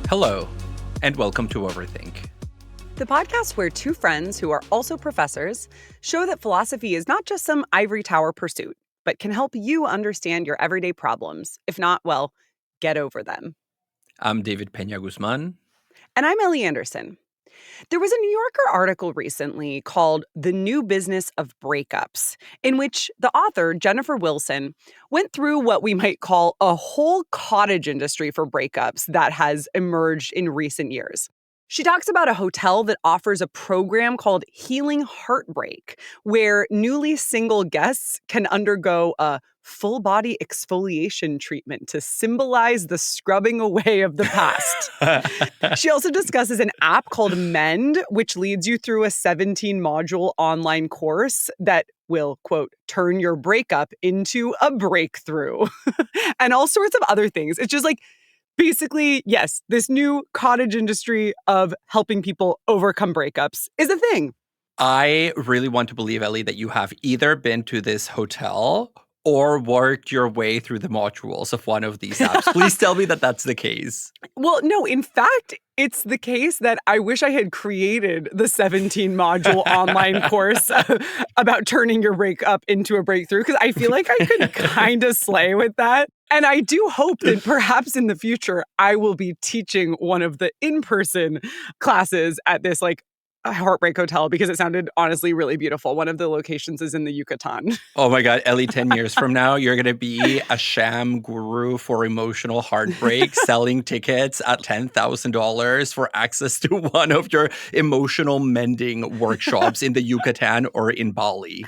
Hello, and welcome to Overthink. The podcast where two friends who are also professors show that philosophy is not just some ivory tower pursuit, but can help you understand your everyday problems. If not, well, get over them. I'm David Peña-Guzmán. And I'm Ellie Anderson. There was a New Yorker article recently called The New Business of Breakups, in which the author, Jennifer Wilson, went through what we might call a whole cottage industry for breakups that has emerged in recent years. She talks about a hotel that offers a program called Healing Heartbreak, where newly single guests can undergo a full body exfoliation treatment to symbolize the scrubbing away of the past. She also discusses an app called Mend, which leads you through a 17-module online course that will, quote, turn your breakup into a breakthrough, and all sorts of other things. It's just like, basically, yes, this new cottage industry of helping people overcome breakups is a thing. I really want to believe, Ellie, that you have either been to this hotel or worked your way through the modules of one of these apps. Please tell me that that's the case. Well, no, in fact, it's the case that I wish I had created the 17-module online course about turning your breakup into a breakthrough, because I feel like I could kind of slay with that. And I do hope that perhaps in the future, I will be teaching one of the in-person classes at this a Heartbreak Hotel, because it sounded honestly really beautiful. One of the locations is in the Yucatan. Oh my God, Ellie, 10 years from now, you're going to be a sham guru for emotional heartbreak, selling tickets at $10,000 for access to one of your emotional mending workshops in the Yucatan or in Bali.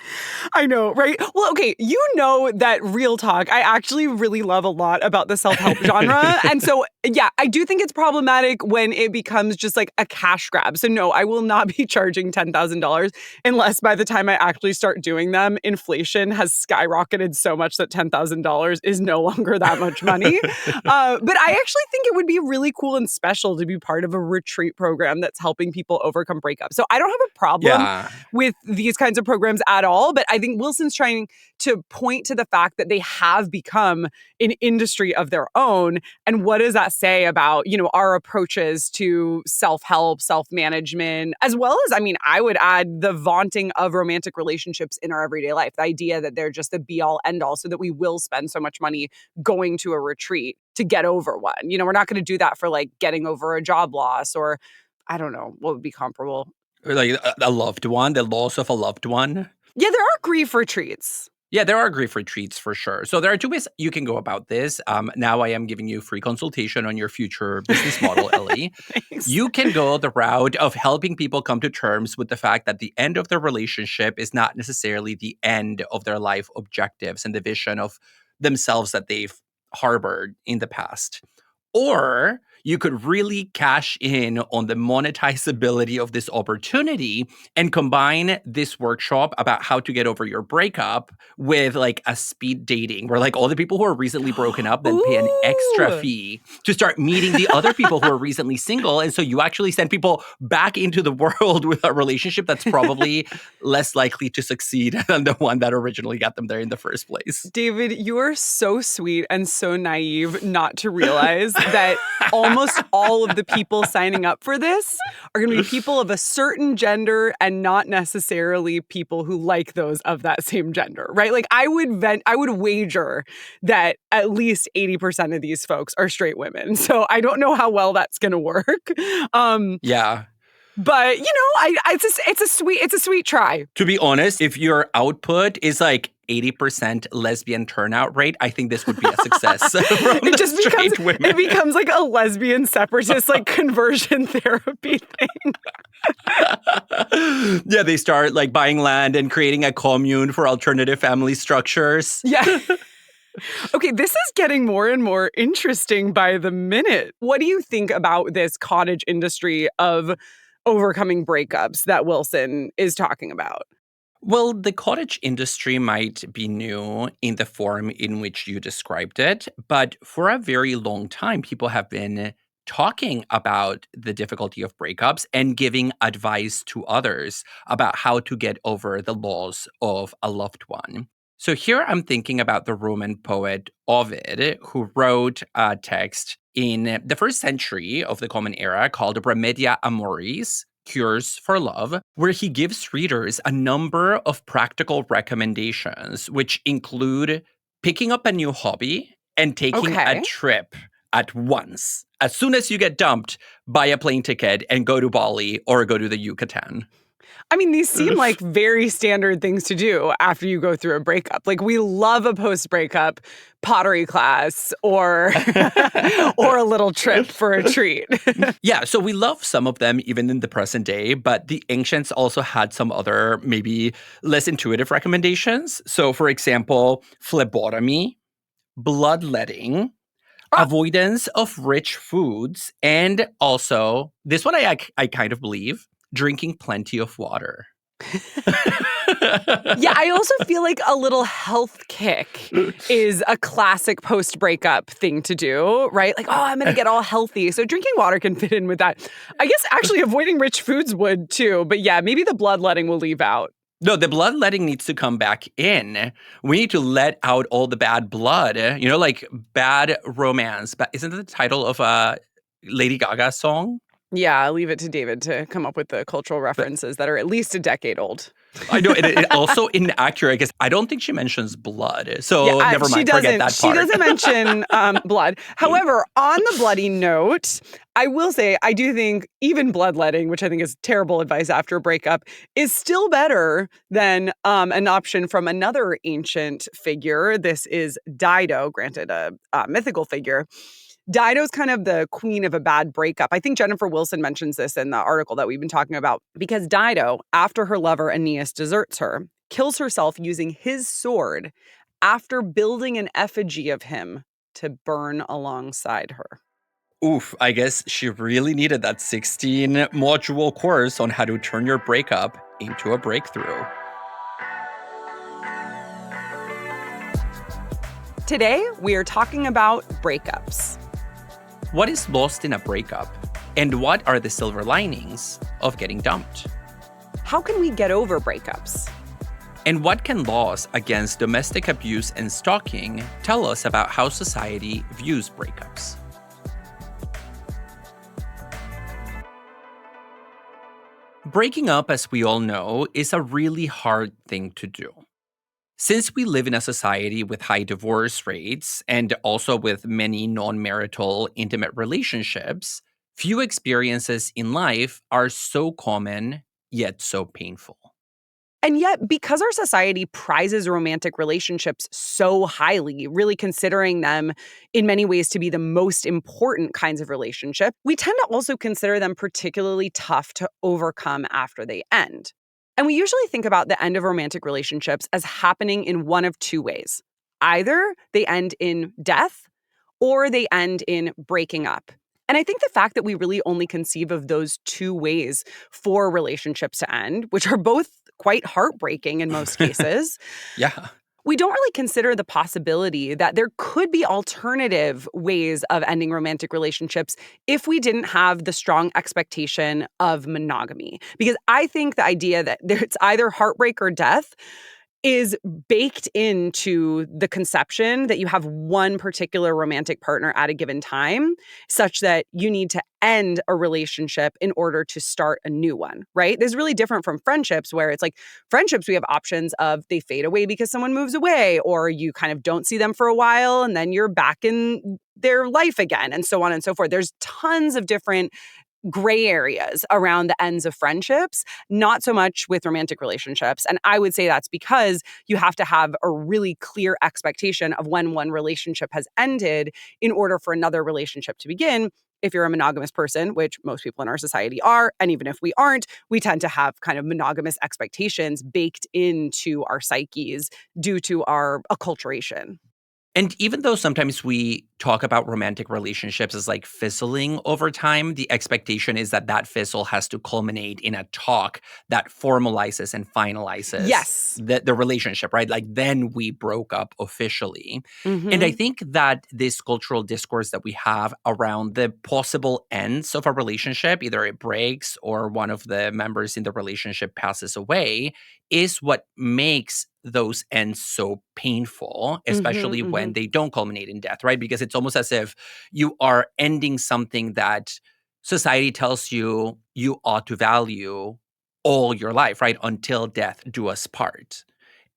I know, right? Well, okay, you know that real talk, I actually really love a lot about the self-help genre. And so, yeah, I do think it's problematic when it becomes just like a cash grab. So no, I will not be charging $10,000 unless by the time I actually start doing them, inflation has skyrocketed so much that $10,000 is no longer that much money. But I actually think it would be really cool and special to be part of a retreat program that's helping people overcome breakups. So I don't have a problem with these kinds of programs at all, but I think Wilson's trying to point to the fact that they have become an industry of their own. And what does that say about, our approaches to self-help, self-management, as well as, I would add the vaunting of romantic relationships in our everyday life. The idea that they're just the be-all, end-all, so that we will spend so much money going to a retreat to get over one. We're not going to do that for getting over a job loss, or I don't know, what would be comparable. Or like a loved one, the loss of a loved one. Yeah, there are grief retreats. Yeah, there are grief retreats for sure. So there are two ways you can go about this. Now I am giving you free consultation on your future business model, Ellie. Thanks. You can go the route of helping people come to terms with the fact that the end of their relationship is not necessarily the end of their life objectives and the vision of themselves that they've harbored in the past. Or you could really cash in on the monetizability of this opportunity and combine this workshop about how to get over your breakup with a speed dating, where all the people who are recently broken up then pay an extra fee to start meeting the other people who are recently single. And so you actually send people back into the world with a relationship that's probably less likely to succeed than the one that originally got them there in the first place. David, you are so sweet and so naive not to realize that almost all of the people signing up for this are going to be people of a certain gender and not necessarily people who like those of that same gender, right? I would wager that at least 80% of these folks are straight women. So I don't know how well that's going to work. Yeah. But it's a sweet try. To be honest, if your output is 80% lesbian turnout rate, I think this would be a success. It becomes a lesbian separatist conversion therapy thing. Yeah, they start buying land and creating a commune for alternative family structures. Yeah. Okay, this is getting more and more interesting by the minute. What do you think about this cottage industry of overcoming breakups that Wilson is talking about? Well, the cottage industry might be new in the form in which you described it, but for a very long time, people have been talking about the difficulty of breakups and giving advice to others about how to get over the loss of a loved one. So here I'm thinking about the Roman poet Ovid, who wrote a text in the first century of the Common Era called Remedia Amoris, Cures for Love, where he gives readers a number of practical recommendations, which include picking up a new hobby and taking a trip at once. As soon as you get dumped, buy a plane ticket and go to Bali or go to the Yucatan. I mean, these seem like very standard things to do after you go through a breakup. Like, we love a post-breakup pottery class or or a little trip for a treat. Yeah, so we love some of them even in the present day, but the ancients also had some other maybe less intuitive recommendations. So, for example, phlebotomy, bloodletting, avoidance of rich foods, and also, this one I kind of believe, drinking plenty of water. Yeah, I also feel like a little health kick is a classic post-breakup thing to do, right? Like, oh, I'm going to get all healthy. So drinking water can fit in with that. I guess actually avoiding rich foods would too. But yeah, maybe the bloodletting will leave out. No, the bloodletting needs to come back in. We need to let out all the bad blood, like bad romance. But isn't that the title of a Lady Gaga song? Yeah, I'll leave it to David to come up with the cultural references that are at least a decade old. I know, it also inaccurate because I don't think she mentions blood. So never mind, forget that part. She doesn't mention blood. However, on the bloody note, I will say I do think even bloodletting, which I think is terrible advice after a breakup, is still better than an option from another ancient figure. This is Dido, granted a mythical figure. Dido's kind of the queen of a bad breakup. I think Jennifer Wilson mentions this in the article that we've been talking about, because Dido, after her lover Aeneas deserts her, kills herself using his sword after building an effigy of him to burn alongside her. Oof, I guess she really needed that 16-module course on how to turn your breakup into a breakthrough. Today, we are talking about breakups. What is lost in a breakup? And what are the silver linings of getting dumped? How can we get over breakups? And what can laws against domestic abuse and stalking tell us about how society views breakups? Breaking up, as we all know, is a really hard thing to do. Since we live in a society with high divorce rates and also with many non-marital intimate relationships, few experiences in life are so common yet so painful. And yet, because our society prizes romantic relationships so highly, really considering them in many ways to be the most important kinds of relationship, we tend to also consider them particularly tough to overcome after they end. And we usually think about the end of romantic relationships as happening in one of two ways. Either they end in death or they end in breaking up. And I think the fact that we really only conceive of those two ways for relationships to end, which are both quite heartbreaking in most cases. Yeah. We don't really consider the possibility that there could be alternative ways of ending romantic relationships if we didn't have the strong expectation of monogamy. Because I think the idea that it's either heartbreak or death is baked into the conception that you have one particular romantic partner at a given time, such that you need to end a relationship in order to start a new one, right? This is really different from friendships, where it's like friendships, we have options of they fade away because someone moves away, or you kind of don't see them for a while and then you're back in their life again, and so on and so forth. There's tons of different gray areas around the ends of friendships, not so much with romantic relationships. And I would say that's because you have to have a really clear expectation of when one relationship has ended in order for another relationship to begin. If you're a monogamous person, which most people in our society are, and even if we aren't, we tend to have kind of monogamous expectations baked into our psyches due to our acculturation. And even though sometimes we talk about romantic relationships as like fizzling over time, the expectation is that that fizzle has to culminate in a talk that formalizes and finalizes the relationship, right? Like then we broke up officially. Mm-hmm. And I think that this cultural discourse that we have around the possible ends of a relationship, either it breaks or one of the members in the relationship passes away, is what makes those ends so painful, especially when they don't culminate in death, right? Because it's almost as if you are ending something that society tells you you ought to value all your life, right? Until death do us part.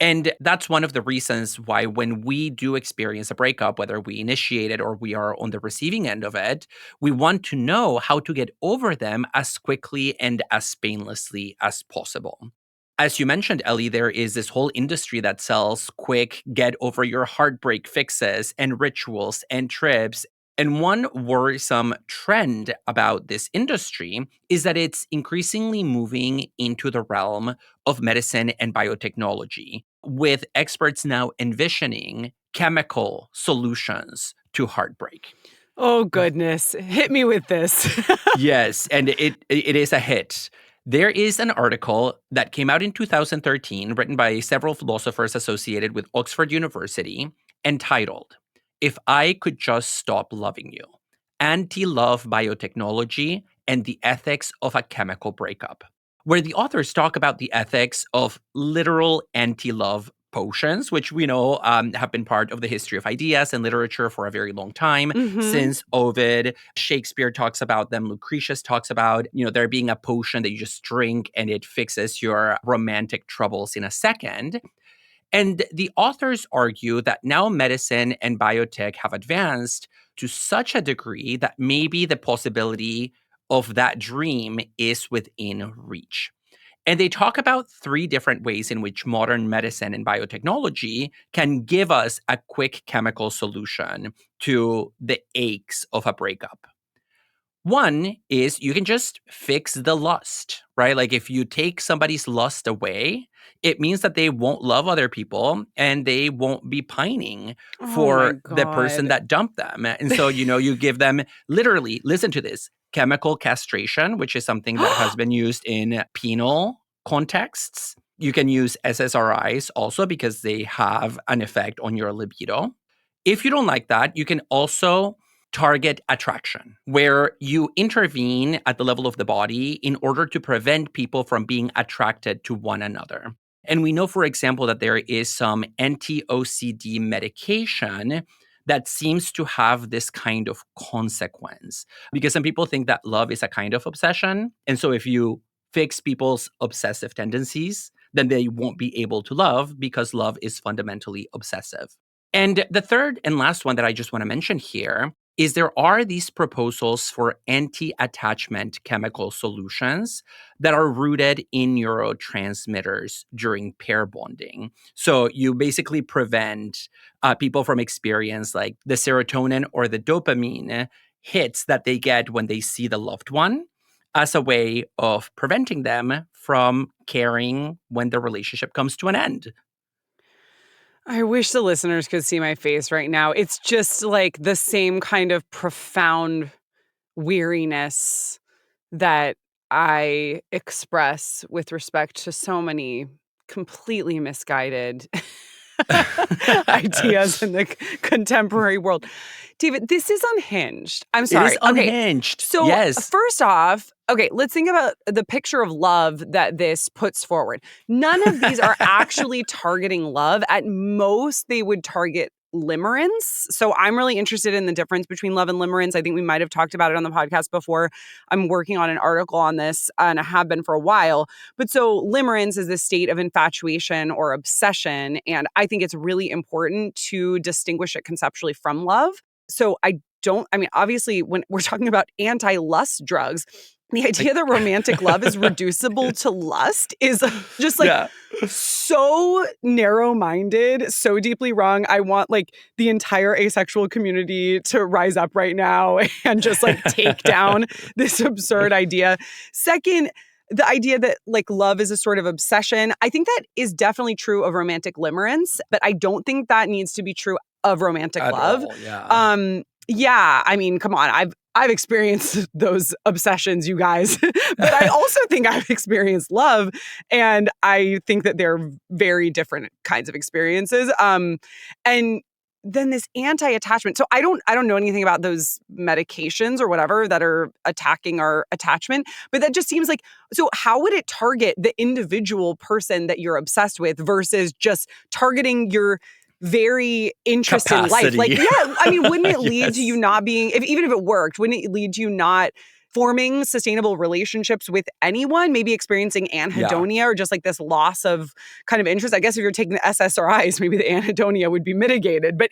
And that's one of the reasons why when we do experience a breakup, whether we initiate it or we are on the receiving end of it, we want to know how to get over them as quickly and as painlessly as possible. As you mentioned, Ellie, there is this whole industry that sells quick get over your heartbreak fixes and rituals and trips. And one worrisome trend about this industry is that it's increasingly moving into the realm of medicine and biotechnology, with experts now envisioning chemical solutions to heartbreak. Oh, goodness. Hit me with this. Yes, and it is a hit. There is an article that came out in 2013 written by several philosophers associated with Oxford University entitled, "If I Could Just Stop Loving You: Anti-Love Biotechnology and the Ethics of a Chemical Breakup," where the authors talk about the ethics of literal anti-love potions, which we know have been part of the history of ideas and literature for a very long time, since Ovid. Shakespeare talks about them. Lucretius talks about, there being a potion that you just drink and it fixes your romantic troubles in a second. And the authors argue that now medicine and biotech have advanced to such a degree that maybe the possibility of that dream is within reach. And they talk about three different ways in which modern medicine and biotechnology can give us a quick chemical solution to the aches of a breakup. One is you can just fix the lust, right? Like if you take somebody's lust away, it means that they won't love other people and they won't be pining Oh, my for the person God. that dumped them. And so, you give them literally, listen to this, chemical castration, which is something that has been used in penal contexts. You can use SSRIs also because they have an effect on your libido. If you don't like that, you can also target attraction, where you intervene at the level of the body in order to prevent people from being attracted to one another. And we know, for example, that there is some anti-OCD medication that seems to have this kind of consequence, because some people think that love is a kind of obsession. And so if you fix people's obsessive tendencies, then they won't be able to love because love is fundamentally obsessive. And the third and last one that I just want to mention here is there are these proposals for anti-attachment chemical solutions that are rooted in neurotransmitters during pair bonding. So you basically prevent people from experience like the serotonin or the dopamine hits that they get when they see the loved one, as a way of preventing them from caring when the relationship comes to an end. I wish the listeners could see my face right now. It's just like the same kind of profound weariness that I express with respect to so many completely misguided ideas in the contemporary world. David, this is unhinged. I'm It is sorry. Okay. unhinged. So, Yes. first off, okay, let's think about the picture of love that this puts forward. None of these are actually targeting love. At most, they would target limerence. So I'm really interested in the difference between love and limerence. I think we might have talked about it on the podcast before. I'm working on an article on this, and I have been for a while. But so limerence is this state of infatuation or obsession. And I think it's really important to distinguish it conceptually from love. So obviously, when we're talking about anti-lust drugs, the idea that romantic love is reducible to lust is just like Yeah. so narrow-minded, so deeply wrong. I want like the entire asexual community to rise up right now and just like take down this absurd idea. Second, the idea that like love is a sort of obsession, I think that is definitely true of romantic limerence, but I don't think that needs to be true of romantic At love. all, yeah. Yeah, I mean, come on. I've experienced those obsessions, you guys. But I also think I've experienced love, and I think that they're very different kinds of experiences. And then this anti-attachment. So I don't know anything about those medications or whatever that are attacking our attachment, but that just seems like, so how would it target the individual person that you're obsessed with versus just targeting your very interest in life? Like, Capacity. yeah, I mean, wouldn't it lead to you Yes. not being, even if it worked, wouldn't it lead to you not forming sustainable relationships with anyone, maybe experiencing Yeah. anhedonia or just like this loss of kind of interest? I guess if you're taking the SSRIs, maybe the anhedonia would be mitigated. But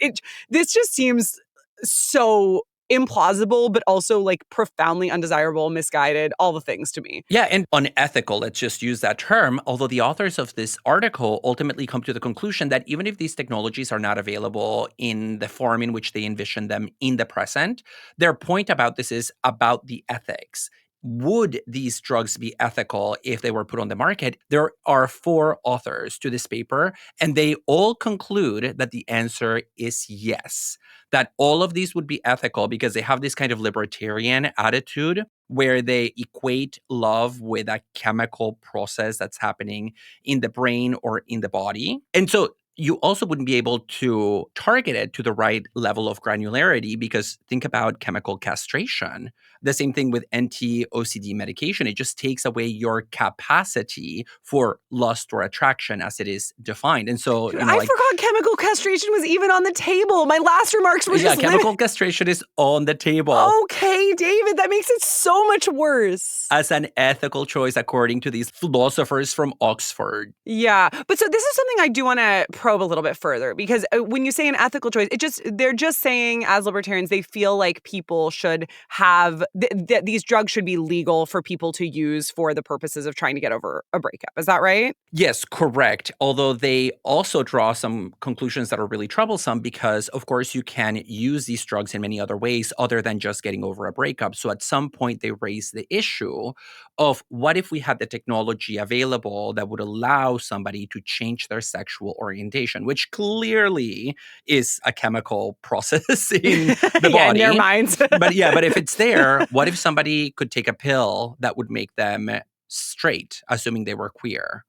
this just seems so implausible, but also like profoundly undesirable, misguided, all the things to me. Yeah, and unethical, let's just use that term. Although the authors of this article ultimately come to the conclusion that even if these technologies are not available in the form in which they envision them in the present, their point about this is about the ethics. Would these drugs be ethical if they were put on the market? There are 4 authors to this paper, and they all conclude that the answer is yes. That all of these would be ethical because they have this kind of libertarian attitude where they equate love with a chemical process that's happening in the brain or in the body. And so you also wouldn't be able to target it to the right level of granularity because think about chemical castration. The same thing with anti-OCD medication. It just takes away your capacity for lust or attraction as it is defined. And so, Dude, I forgot chemical castration was even on the table. My last remarks were yeah, just chemical castration is on the table. Okay, David, that makes it so much worse. As an ethical choice, according to these philosophers from Oxford. Yeah, but so this is something I do want to probe a little bit further because when you say an ethical choice, they're just saying as libertarians they feel like people should have that these drugs should be legal for people to use for the purposes of trying to get over a breakup. Is that right? Yes, correct. Although they also draw some conclusions that are really troublesome because, of course, you can use these drugs in many other ways other than just getting over a breakup. So at some point, they raise the issue of what if we had the technology available that would allow somebody to change their sexual orientation, which clearly is a chemical process in the Yeah, in body. their minds. But if it's there, what if somebody could take a pill that would make them straight, assuming they were queer?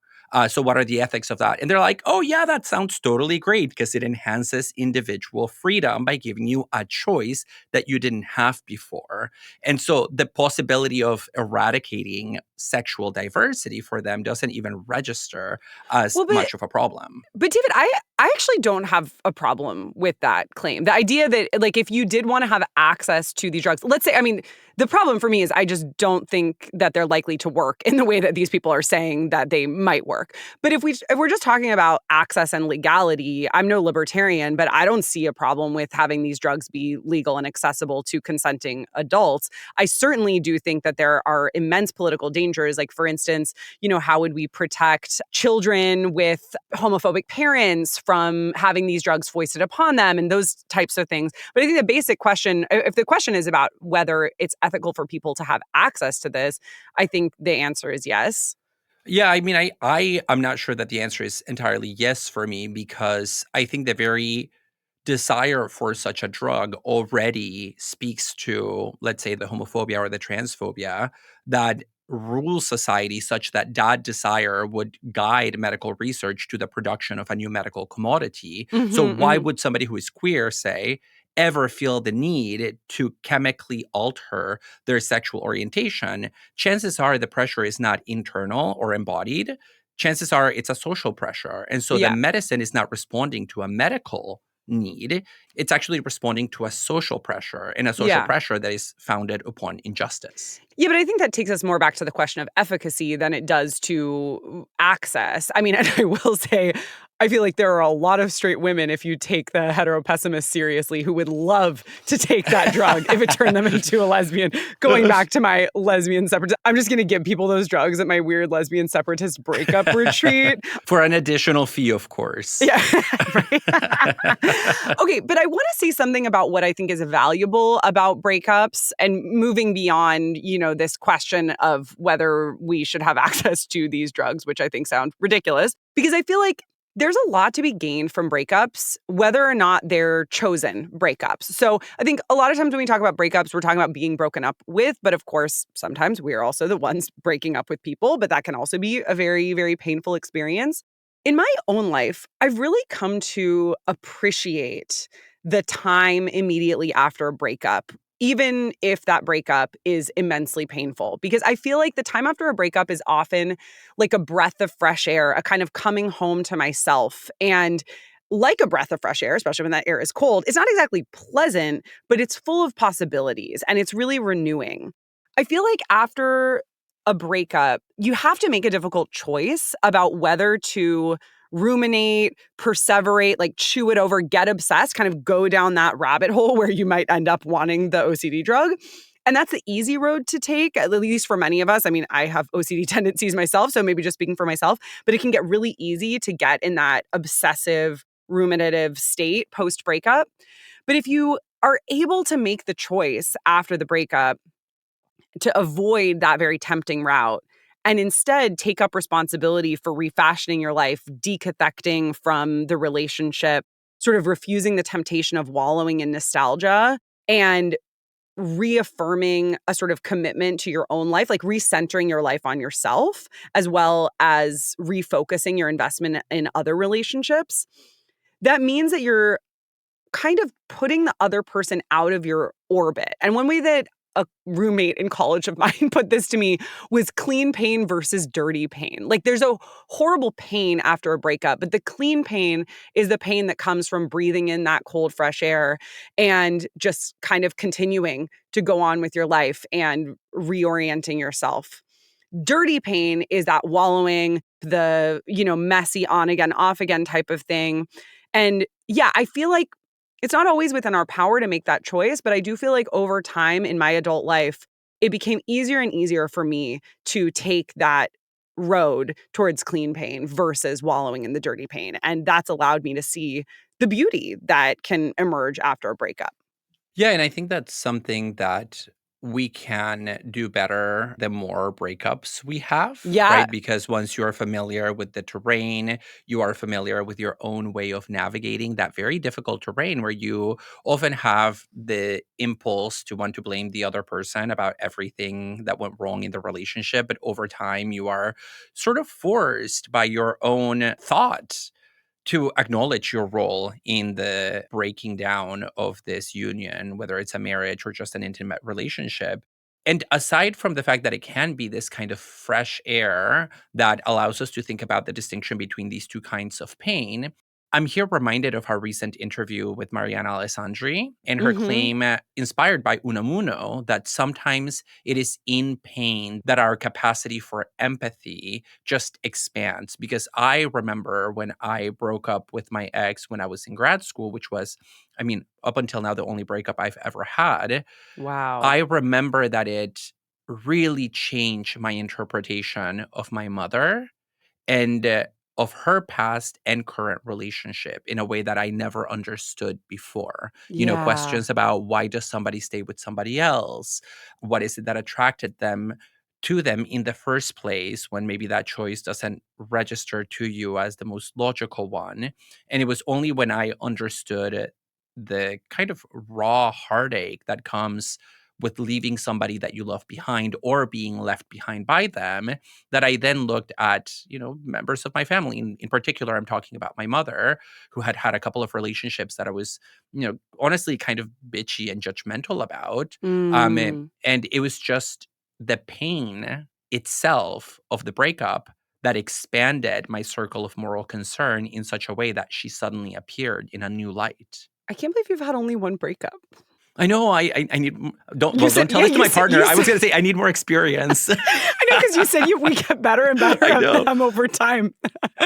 So what are the ethics of that? And they're like, oh, yeah, that sounds totally great because it enhances individual freedom by giving you a choice that you didn't have before. And so the possibility of eradicating sexual diversity for them doesn't even register as Well, much of a problem. But David, I actually don't have a problem with that claim. The idea that like if you did want to have access to these drugs, let's say, I mean, the problem for me is I just don't think that they're likely to work in the way that these people are saying that they might work. But if we're just talking about access and legality, I'm no libertarian, but I don't see a problem with having these drugs be legal and accessible to consenting adults. I certainly do think that there are immense political dangers. Like, for instance, how would we protect children with homophobic parents from having these drugs foisted upon them and those types of things? But I think the basic question, if the question is about whether it's ethical for people to have access to this, I think the answer is yes. Yeah, I mean, I'm not sure that the answer is entirely yes for me because I think the very desire for such a drug already speaks to, let's say, the homophobia or the transphobia that rules society such that that desire would guide medical research to the production of a new medical commodity. So Mm-hmm, why mm-hmm. would somebody who is queer, say, ever feel the need to chemically alter their sexual orientation? Chances are the pressure is not internal or embodied. Chances are it's a social pressure. And so the Yeah. medicine is not responding to a medical need. It's actually responding to a social pressure and a social Yeah. pressure that is founded upon injustice. Yeah, but I think that takes us more back to the question of efficacy than it does to access. I mean, and I will say, I feel like there are a lot of straight women, if you take the heteropessimist seriously, who would love to take that drug if it turned them into a lesbian. Going back to my lesbian separatist, I'm just going to give people those drugs at my weird lesbian separatist breakup retreat. For an additional fee, of course. Yeah, right. Okay, but I want to say something about what I think is valuable about breakups and moving beyond, this question of whether we should have access to these drugs, which I think sound ridiculous, because I feel like there's a lot to be gained from breakups, whether or not they're chosen breakups. So I think a lot of times when we talk about breakups, we're talking about being broken up with. But of course, sometimes we are also the ones breaking up with people. But that can also be a very, very painful experience. In my own life, I've really come to appreciate the time immediately after a breakup, even if that breakup is immensely painful. Because I feel like the time after a breakup is often like a breath of fresh air, a kind of coming home to myself. And like a breath of fresh air, especially when that air is cold, it's not exactly pleasant, but it's full of possibilities and it's really renewing. I feel like after a breakup, you have to make a difficult choice about whether to ruminate, perseverate, like chew it over, get obsessed, kind of go down that rabbit hole where you might end up wanting the OCD drug. And that's the easy road to take, at least for many of us. I mean, I have OCD tendencies myself, so maybe just speaking for myself, but it can get really easy to get in that obsessive, ruminative state post breakup. But if you are able to make the choice after the breakup to avoid that very tempting route and instead take up responsibility for refashioning your life, decathecting from the relationship, sort of refusing the temptation of wallowing in nostalgia and reaffirming a sort of commitment to your own life, like recentering your life on yourself, as well as refocusing your investment in other relationships. That means that you're kind of putting the other person out of your orbit. And one way that a roommate in college of mine put this to me was clean pain versus dirty pain. Like there's a horrible pain after a breakup, but the clean pain is the pain that comes from breathing in that cold, fresh air and just kind of continuing to go on with your life and reorienting yourself. Dirty pain is that wallowing, the, messy on again, off again type of thing. And yeah, I feel like it's not always within our power to make that choice, but I do feel like over time in my adult life, it became easier and easier for me to take that road towards clean pain versus wallowing in the dirty pain. And that's allowed me to see the beauty that can emerge after a breakup. Yeah, and I think that's something that we can do better the more breakups we have, Yeah. right? Because once you're familiar with the terrain, you are familiar with your own way of navigating that very difficult terrain where you often have the impulse to want to blame the other person about everything that went wrong in the relationship. But over time, you are sort of forced by your own thoughts to acknowledge your role in the breaking down of this union, whether it's a marriage or just an intimate relationship. And aside from the fact that it can be this kind of fresh air that allows us to think about the distinction between these two kinds of pain, I'm here reminded of our recent interview with Mariana Alessandri and her Hmm. claim, inspired by Unamuno, that sometimes it is in pain that our capacity for empathy just expands. Because I remember when I broke up with my ex when I was in grad school, which was, I mean, up until now, the only breakup I've ever had. Wow. I remember that it really changed my interpretation of my mother and of her past and current relationship in a way that I never understood before. Yeah. Questions about why does somebody stay with somebody else? What is it that attracted them to them in the first place when maybe that choice doesn't register to you as the most logical one? And it was only when I understood the kind of raw heartache that comes with leaving somebody that you love behind or being left behind by them that I then looked at, members of my family. In particular, I'm talking about my mother, who had had a couple of relationships that I was, honestly kind of bitchy and judgmental about. Mm. And it was just the pain itself of the breakup that expanded my circle of moral concern in such a way that she suddenly appeared in a new light. I can't believe you've had only one breakup. I know I need You said, don't tell yeah, this to you my said, partner. I was gonna say I need more experience. I know, because you said we get better and better I at know. them over time.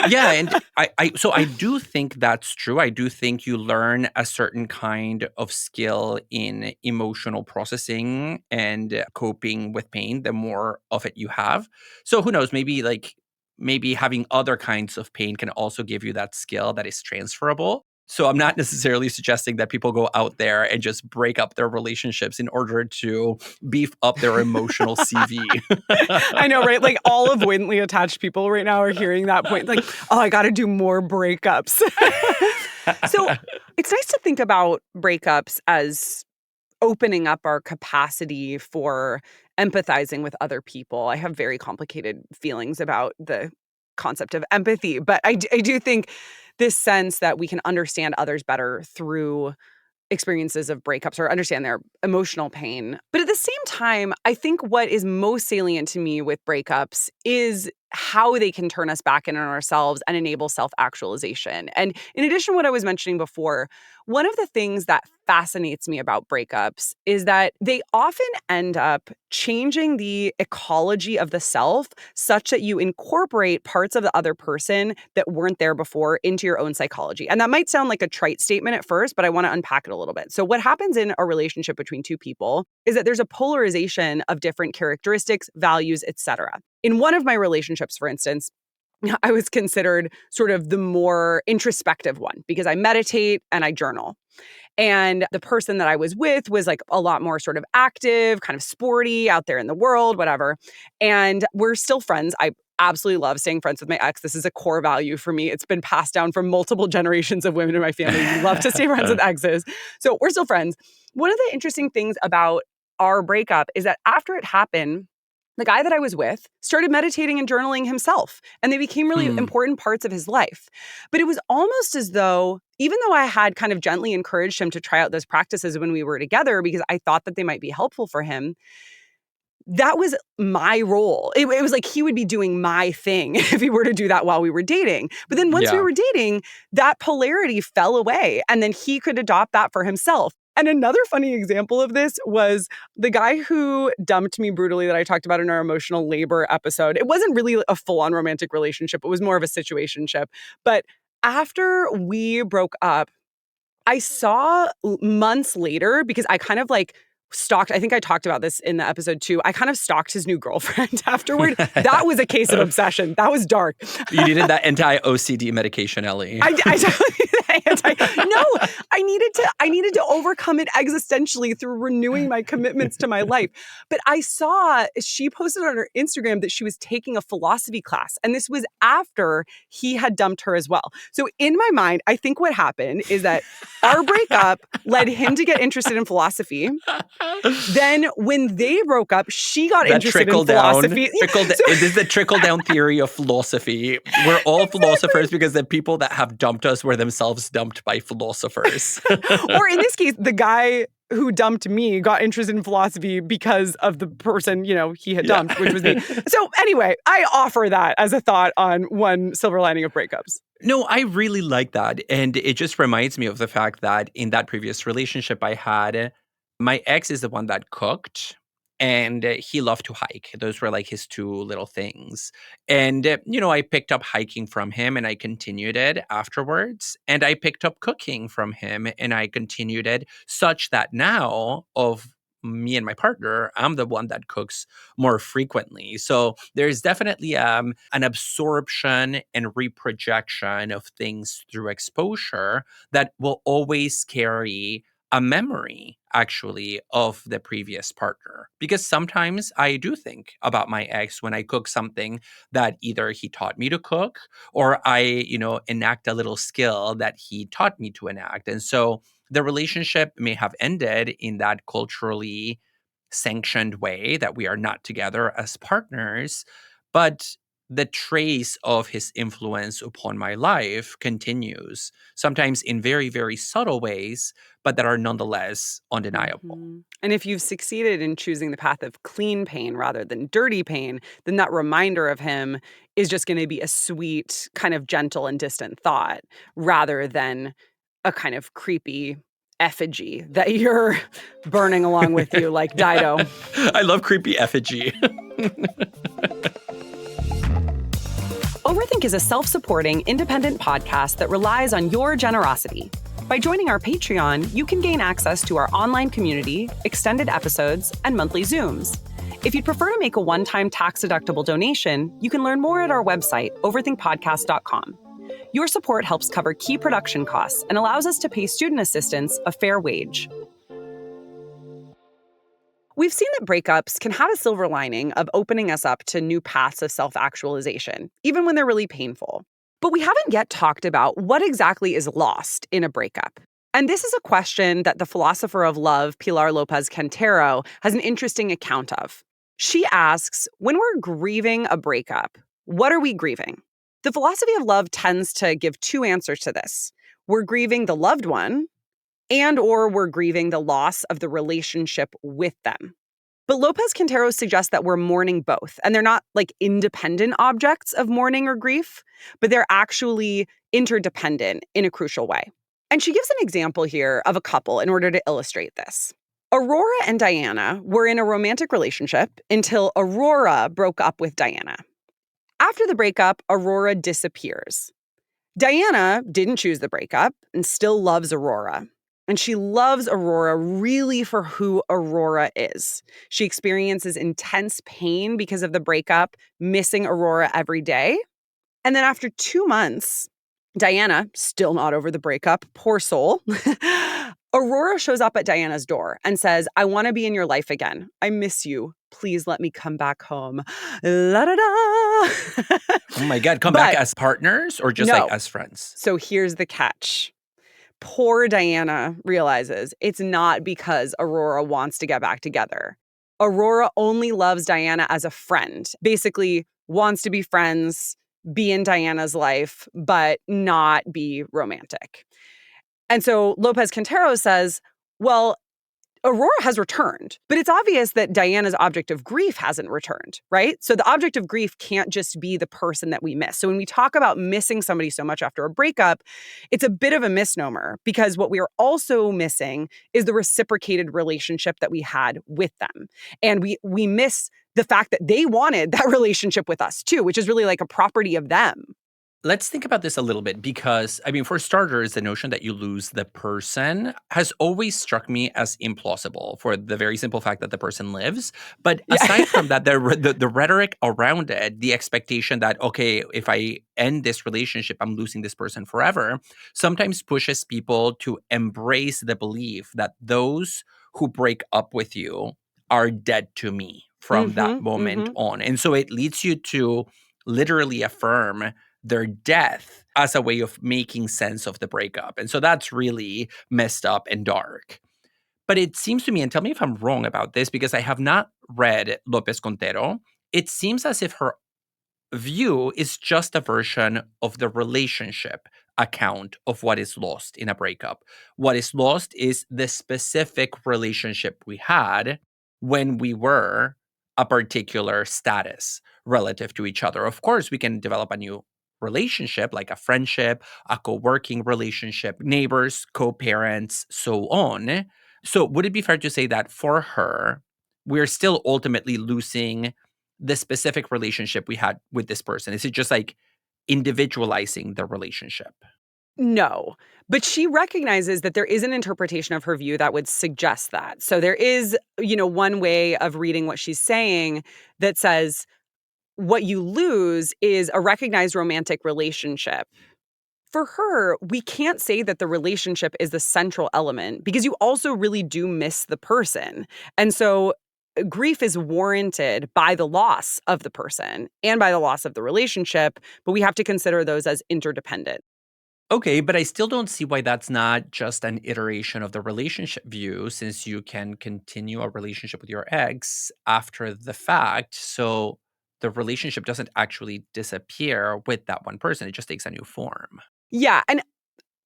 Yeah, and I do think that's true. I do think you learn a certain kind of skill in emotional processing and coping with pain the more of it you have. So who knows, maybe having other kinds of pain can also give you that skill that is transferable. So I'm not necessarily suggesting that people go out there and just break up their relationships in order to beef up their emotional CV. I know, right? Like all avoidantly attached people right now are hearing that point. Like, oh, I got to do more breakups. So it's nice to think about breakups as opening up our capacity for empathizing with other people. I have very complicated feelings about the concept of empathy. But I do think this sense that we can understand others better through experiences of breakups or understand their emotional pain. But at the same time, I think what is most salient to me with breakups is how they can turn us back in on ourselves and enable self-actualization. And in addition to what I was mentioning before, one of the things that fascinates me about breakups is that they often end up changing the ecology of the self such that you incorporate parts of the other person that weren't there before into your own psychology. And that might sound like a trite statement at first, but I want to unpack it a little bit. So what happens in a relationship between two people is that there's a polarization of different characteristics, values, etc. In one of my relationships, for instance, I was considered sort of the more introspective one because I meditate and I journal. And the person that I was with was like a lot more sort of active, kind of sporty, out there in the world, whatever. And we're still friends. I absolutely love staying friends with my ex. This is a core value for me. It's been passed down from multiple generations of women in my family. We love to stay friends with exes. So we're still friends. One of the interesting things about our breakup is that after it happened, the guy that I was with started meditating and journaling himself, and they became really important parts of his life. But it was almost as though, even though I had kind of gently encouraged him to try out those practices when we were together because I thought that they might be helpful for him, that was my role. It was like he would be doing my thing if he were to do that while we were dating. But then once we were dating, that polarity fell away, and then he could adopt that for himself. And another funny example of this was the guy who dumped me brutally that I talked about in our emotional labor episode. It wasn't really a full-on romantic relationship. It was more of a situationship. But after we broke up, I saw months later, because I kind of like stalked, I think I talked about this in the episode too. I kind of stalked his new girlfriend afterward. That was a case of obsession. That was dark. You needed that anti-OCD medication, Ellie. I needed to overcome it existentially through renewing my commitments to my life. But I saw she posted on her Instagram that she was taking a philosophy class, and this was after he had dumped her as well. So in my mind, I think what happened is that our breakup led him to get interested in philosophy. Then when they broke up, she got interested in philosophy. This is the trickle-down theory of philosophy. We're all philosophers because the people that have dumped us were themselves dumped by philosophers. Or in this case, the guy who dumped me got interested in philosophy because of the person, he had dumped, which was me. So anyway, I offer that as a thought on one silver lining of breakups. No, I really like that. And it just reminds me of the fact that in that previous relationship I had, my ex is the one that cooked, and he loved to hike. Those were like his two little things. And, I picked up hiking from him and I continued it afterwards. And I picked up cooking from him and I continued it, such that now, of me and my partner, I'm the one that cooks more frequently. So there's definitely an absorption and reprojection of things through exposure that will always carry a memory, actually, of the previous partner. Because sometimes I do think about my ex when I cook something that either he taught me to cook or I, enact a little skill that he taught me to enact. And so the relationship may have ended in that culturally sanctioned way that we are not together as partners, but the trace of his influence upon my life continues, sometimes in very, very subtle ways, but that are nonetheless undeniable. Mm-hmm. And if you've succeeded in choosing the path of clean pain rather than dirty pain, then that reminder of him is just going to be a sweet, kind of gentle and distant thought rather than a kind of creepy effigy that you're burning along with you like Dido. I love creepy effigy. Overthink is a self-supporting, independent podcast that relies on your generosity. By joining our Patreon, you can gain access to our online community, extended episodes, and monthly Zooms. If you'd prefer to make a one-time tax-deductible donation, you can learn more at our website, overthinkpodcast.com. Your support helps cover key production costs and allows us to pay student assistants a fair wage. We've seen that breakups can have a silver lining of opening us up to new paths of self-actualization, even when they're really painful. But we haven't yet talked about what exactly is lost in a breakup. And this is a question that the philosopher of love, Pilar Lopez-Cantero, has an interesting account of. She asks, when we're grieving a breakup, what are we grieving? The philosophy of love tends to give two answers to this. We're grieving the loved one, and or we're grieving the loss of the relationship with them. But Lopez-Cantero suggests that we're mourning both, and they're not like independent objects of mourning or grief, but they're actually interdependent in a crucial way. And she gives an example here of a couple in order to illustrate this. Aurora and Diana were in a romantic relationship until Aurora broke up with Diana. After the breakup, Aurora disappears. Diana didn't choose the breakup and still loves Aurora. And she loves Aurora really for who Aurora is. She experiences intense pain because of the breakup, missing Aurora every day. And then after 2 months, Diana, still not over the breakup, poor soul, Aurora shows up at Diana's door and says, I want to be in your life again. I miss you. Please let me come back home. La da da. Oh my God. Come back as partners or just like as friends? So here's the catch. Poor Diana realizes it's not because Aurora wants to get back together. Aurora only loves Diana as a friend, basically wants to be friends, be in Diana's life, but not be romantic. And so Lopez-Cantero says, well, Aurora has returned, but it's obvious that Diana's object of grief hasn't returned, right? So the object of grief can't just be the person that we miss. So when we talk about missing somebody so much after a breakup, it's a bit of a misnomer because what we are also missing is the reciprocated relationship that we had with them. And we miss the fact that they wanted that relationship with us too, which is really like a property of them. Let's think about this a little bit because, I mean, for starters, the notion that you lose the person has always struck me as implausible for the very simple fact that the person lives. But aside from that, the rhetoric around it, the expectation that, okay, if I end this relationship, I'm losing this person forever, sometimes pushes people to embrace the belief that those who break up with you are dead to me from that moment on. And so it leads you to literally affirm their death as a way of making sense of the breakup. And so that's really messed up and dark. But it seems to me, and tell me if I'm wrong about this, because I have not read Lopez-Cantero, it seems as if her view is just a version of the relationship account of what is lost in a breakup. What is lost is the specific relationship we had when we were a particular status relative to each other. Of course, we can develop a new relationship, like a friendship, a co-working relationship, neighbors, co-parents, so on. So would it be fair to say that for her, we're still ultimately losing the specific relationship we had with this person? Is it just like individualizing the relationship? No, but she recognizes that there is an interpretation of her view that would suggest that. So there is, one way of reading what she's saying that says, what you lose is a recognized romantic relationship. For her, we can't say that the relationship is the central element because you also really do miss the person. And so grief is warranted by the loss of the person and by the loss of the relationship, but we have to consider those as interdependent. Okay, but I still don't see why that's not just an iteration of the relationship view, since you can continue a relationship with your ex after the fact. So the relationship doesn't actually disappear with that one person, it just takes a new form. Yeah, and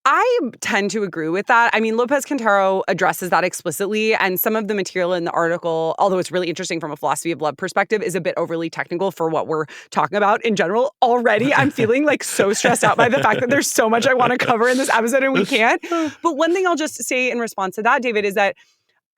I tend to agree with that. I mean, Lopez-Cantero addresses that explicitly, and some of the material in the article, although it's really interesting from a philosophy of love perspective, is a bit overly technical for what we're talking about in general. Already, I'm feeling like so stressed out by the fact that there's so much I want to cover in this episode and we can't. But one thing I'll just say in response to that, David, is that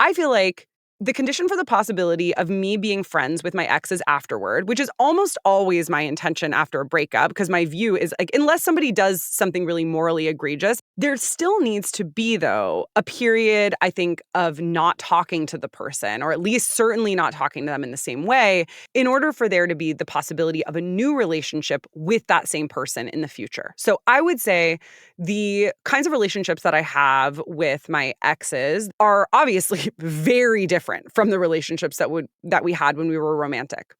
I feel like the condition for the possibility of me being friends with my exes afterward, which is almost always my intention after a breakup, because my view is like, unless somebody does something really morally egregious, there still needs to be, though, a period, I think, of not talking to the person, or at least certainly not talking to them in the same way, in order for there to be the possibility of a new relationship with that same person in the future. So I would say the kinds of relationships that I have with my exes are obviously very different from the relationships that we had when we were romantic.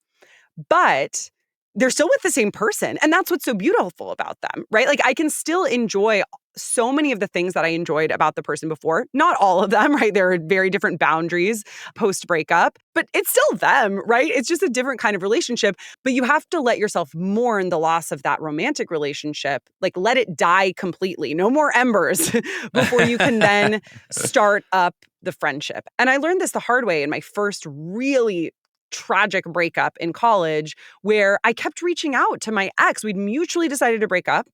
But they're still with the same person. And that's what's so beautiful about them, right? Like I can still enjoy so many of the things that I enjoyed about the person before. Not all of them, right? There are very different boundaries post-breakup, but it's still them, right? It's just a different kind of relationship. But you have to let yourself mourn the loss of that romantic relationship, like let it die completely. No more embers before you can then start up the friendship. And I learned this the hard way in my first really tragic breakup in college, where I kept reaching out to my ex. We'd mutually decided to break up,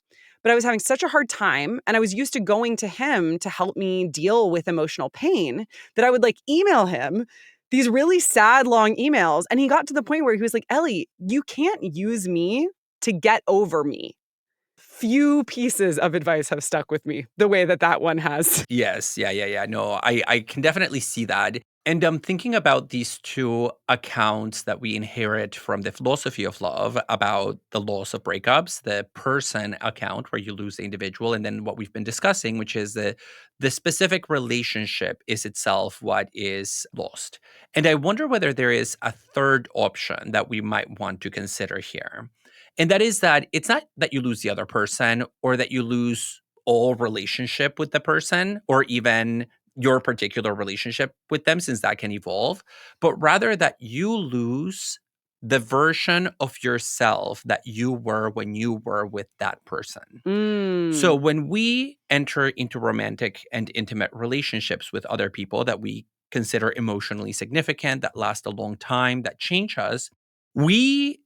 but I was having such a hard time, and I was used to going to him to help me deal with emotional pain, that I would like email him these really sad long emails. And he got to the point where he was like, Ellie, you can't use me to get over me. Few pieces of advice have stuck with me the way that that one has. Yes. Yeah. No, I can definitely see that. And I'm thinking about these two accounts that we inherit from the philosophy of love about the loss of breakups, the person account where you lose the individual, and then what we've been discussing, which is the specific relationship is itself what is lost. And I wonder whether there is a third option that we might want to consider here. And that is that it's not that you lose the other person or that you lose all relationship with the person or even your particular relationship with them, since that can evolve, but rather that you lose the version of yourself that you were when you were with that person. So Mm. when we enter into romantic and intimate relationships with other people that we consider emotionally significant, that last a long time, that change us, we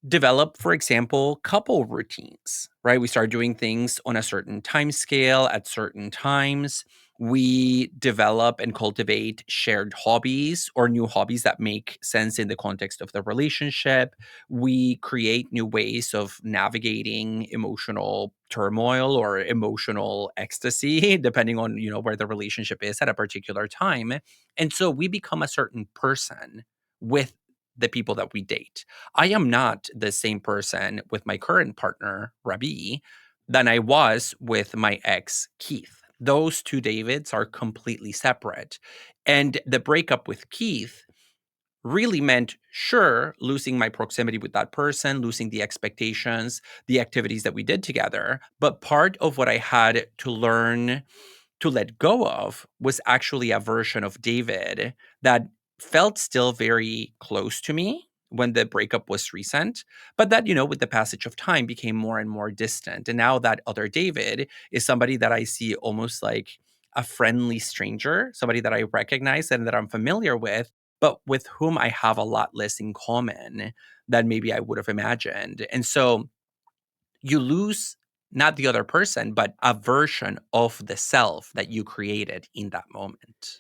develop, for example, couple routines, right? We start doing things on a certain time scale at certain times. We develop and cultivate shared hobbies or new hobbies that make sense in the context of the relationship. We create new ways of navigating emotional turmoil or emotional ecstasy, depending on, where the relationship is at a particular time. And so we become a certain person with the people that we date. I am not the same person with my current partner, Rabi, than I was with my ex, Keith. Those two Davids are completely separate. And the breakup with Keith really meant, sure, losing my proximity with that person, losing the expectations, the activities that we did together. But part of what I had to learn to let go of was actually a version of David that felt still very close to me when the breakup was recent, but that, with the passage of time became more and more distant. And now that other David is somebody that I see almost like a friendly stranger, somebody that I recognize and that I'm familiar with, but with whom I have a lot less in common than maybe I would have imagined. And so you lose not the other person, but a version of the self that you created in that moment.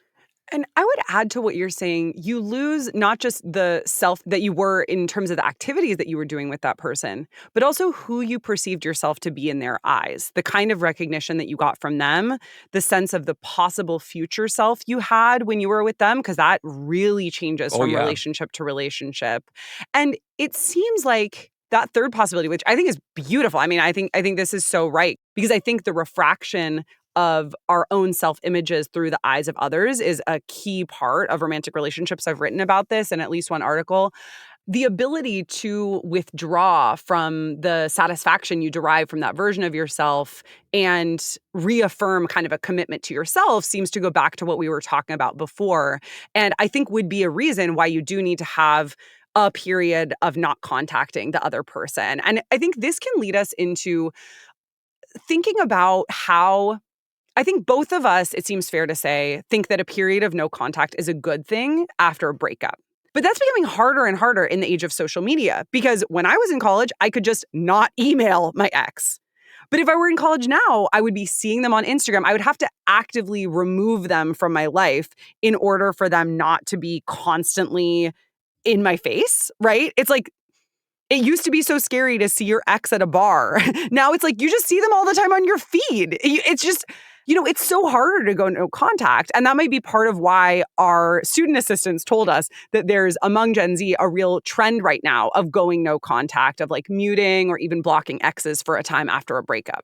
And I would add to what you're saying, you lose not just the self that you were in terms of the activities that you were doing with that person, but also who you perceived yourself to be in their eyes, the kind of recognition that you got from them, the sense of the possible future self you had when you were with them, because that really changes Oh, from yeah. relationship to relationship. And it seems like that third possibility, which I think is beautiful. I mean, I think this is so right, because I think the refraction of our own self-images through the eyes of others is a key part of romantic relationships. I've written about this in at least one article. The ability to withdraw from the satisfaction you derive from that version of yourself and reaffirm kind of a commitment to yourself seems to go back to what we were talking about before. And I think would be a reason why you do need to have a period of not contacting the other person. And I think this can lead us into thinking about how I think both of us, it seems fair to say, think that a period of no contact is a good thing after a breakup. But that's becoming harder and harder in the age of social media, because when I was in college, I could just not email my ex. But if I were in college now, I would be seeing them on Instagram. I would have to actively remove them from my life in order for them not to be constantly in my face, right? It's like it used to be so scary to see your ex at a bar. Now it's like you just see them all the time on your feed. It's just, it's so harder to go no contact. And that might be part of why our student assistants told us that there's among Gen Z a real trend right now of going no contact, of like muting or even blocking exes for a time after a breakup.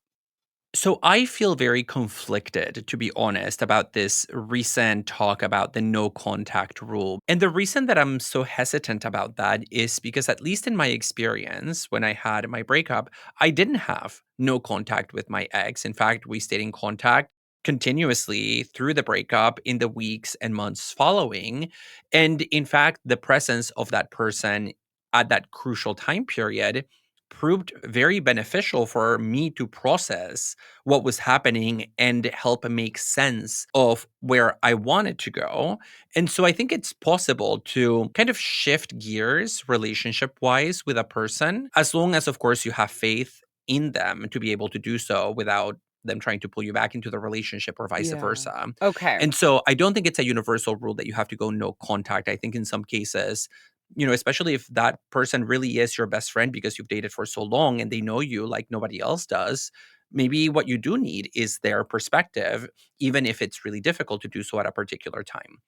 So I feel very conflicted, to be honest, about this recent talk about the no contact rule. And the reason that I'm so hesitant about that is because, at least in my experience, when I had my breakup, I didn't have no contact with my ex. In fact, we stayed in contact continuously through the breakup in the weeks and months following. And in fact, the presence of that person at that crucial time period proved very beneficial for me to process what was happening and help make sense of where I wanted to go. And so I think it's possible to kind of shift gears relationship wise with a person, as long as, of course, you have faith in them to be able to do so without them trying to pull you back into the relationship or vice Yeah. versa. Okay. And so I don't think it's a universal rule that you have to go no contact. I think in some cases, especially if that person really is your best friend because you've dated for so long and they know you like nobody else does, maybe what you do need is their perspective, even if it's really difficult to do so at a particular time.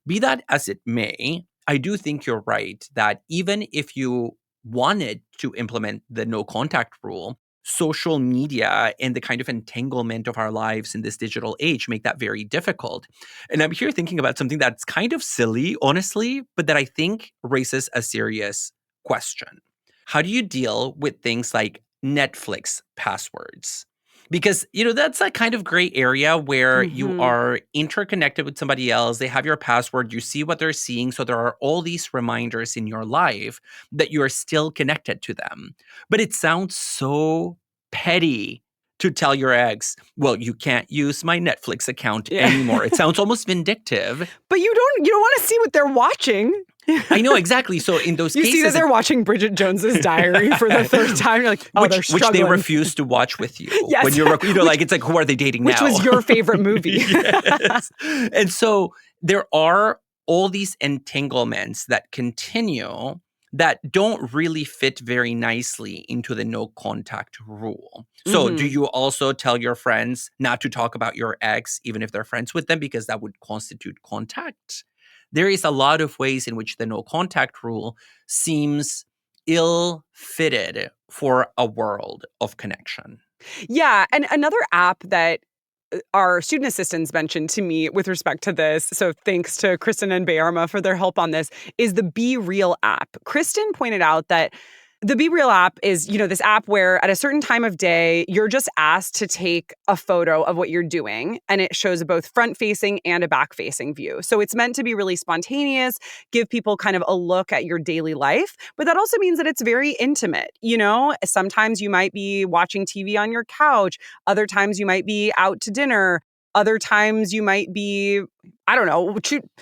Be that as it may, I do think you're right that even if you wanted to implement the no contact rule, social media and the kind of entanglement of our lives in this digital age make that very difficult. And I'm here thinking about something that's kind of silly, honestly, but that I think raises a serious question. How do you deal with things like Netflix passwords? Because, that's a kind of gray area where you Mhm. are interconnected with somebody else. They have your password. You see what they're seeing. So there are all these reminders in your life that you are still connected to them. But it sounds so petty to tell your ex, well, you can't use my Netflix account Yeah. anymore. It sounds almost vindictive. But you don't wanna see what they're watching. I know, exactly. So in those You see that cases, they're watching Bridget Jones's Diary for the third time, you're like, "Oh, they're which they struggling." refuse to watch with you when Yes. you're, Which like, it's like, who are they dating which now? was your favorite movie. Yes. And so there are all these entanglements that continue that don't really fit very nicely into the no contact rule. So do Mhm. you also tell your friends not to talk about your ex, even if they're friends with them, because that would constitute contact? There is a lot of ways in which the no contact rule seems ill fitted for a world of connection. Yeah, and another app that our student assistants mentioned to me with respect to this, so thanks to Kristen and Bayarma for their help on this, is the Be Real app. Kristen pointed out that the Be Real app is, this app where at a certain time of day, you're just asked to take a photo of what you're doing, and it shows both front-facing and a back-facing view. So it's meant to be really spontaneous, give people kind of a look at your daily life, but that also means that it's very intimate, Sometimes you might be watching TV on your couch, other times you might be out to dinner, other times you might be, I don't know,